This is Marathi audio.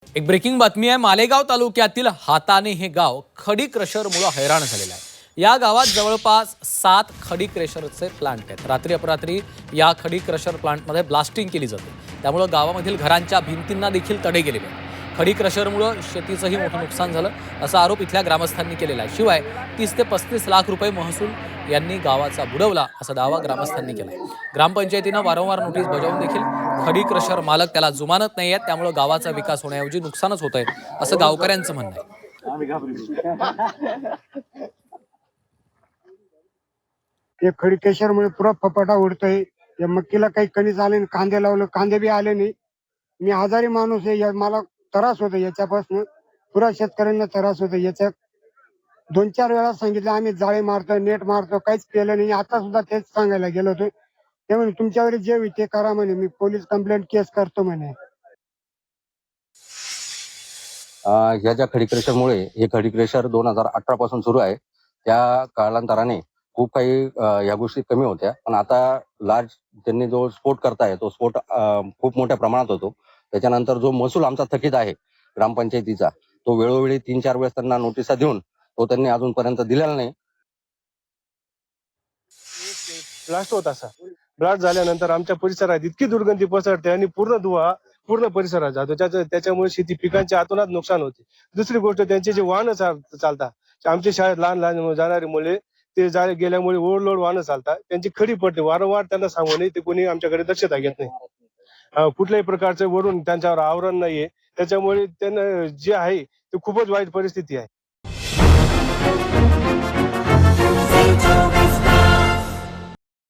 एक ब्रेकिंग बातमी आहे। मालेगाव तालुक्यातील हाताने हे गाव खडी क्रशरमुळे हैराण झालेलं आहे। या गावात जवळपास 7 खडी क्रशरचे प्लांट आहेत। रात्री अपरात्री या खडी क्रशर प्लांटमध्ये ब्लास्टिंग केली जाते, त्यामुळे गावामधील घरांच्या भिंतींना देखील तडे गेलेले आहेत। खडी क्रशरमुळे शेतीचंही मोठं नुकसान झालं असा आरोप इथल्या ग्रामस्थांनी केलेला आहे। शिवाय 30 ते 35 लाख रुपये महसूल यांनी गावाचा बुडवला असा दावा ग्रामस्थांनी केलाय। ग्रामपंचायतीनं वारंवार नोटीस बजावून देखील खडी क्रशर मालक त्याला जुमानत नाहीयेत, त्यामुळे गावाचा विकास होण्याऐवजी नुकसानच होतंय असं गावकऱ्यांचं म्हणणं आहे। ते खडीकेशरमुळे पुरा फपाटा उडतोय। या मक्कीला काही कणीस आले नाही, कांदे लावलं कांदे बी आले नाही। मी आजारी माणूस आहे, मला त्रास होतो याच्यापासून, पुरा शेतकऱ्यांना त्रास होतो। याच्या 2-4 वेळा सांगितलं आम्ही जाळे मारतो नेट मारतो, काहीच केलं नाही। आता सुद्धा तेच सांगायला गेलो होतो, ते म्हणे तुमच्यावर जे होईल ते करा म्हणे, मी पोलीस कंप्लेंट केस करतो म्हणे। ह्या ज्या खडी क्रशरमुळे हे खडी क्रशर 2018 पासून सुरू आहे, त्या कालांतराने खूप काही ह्या गोष्टी कमी होत्या, पण आता लार्ज त्यांनी जो स्फोट करताय तो स्फोट खूप मोठ्या प्रमाणात होतो। त्याच्यानंतर जो महसूल आमचा थकीत आहे ग्रामपंचायतीचा, तो वेळोवेळी 3-4 वेळेस त्यांना नोटिसा देऊन तो त्यांनी अजूनपर्यंत दिलेला नाही। ब्लास्ट होत असा, ब्लास्ट झाल्यानंतर आमच्या परिसरात इतकी दुर्गंधी पसरते आणि पूर्ण धुवा पूर्ण परिसरात जातो। त्याच्यामुळे शेती पिकांचे अतोनात नुकसान होते। दुसरी गोष्ट, त्यांचे जे वाहन चालतात, आमच्या शाळेत लहान लहान जाणारी मुले ते गेल्यामुळे ओव्हरलोड वाहनं चालतात, त्यांची खडी पडते। वारंवार त्यांना सांगूनही ते कोणी आमच्याकडे दक्षता घेत नाही। कुठल्याही प्रकारचं वरून त्यांच्यावर आवरण नाहीये, त्याच्यामुळे त्यांना जे आहे ते खूपच वाईट परिस्थिती आहे।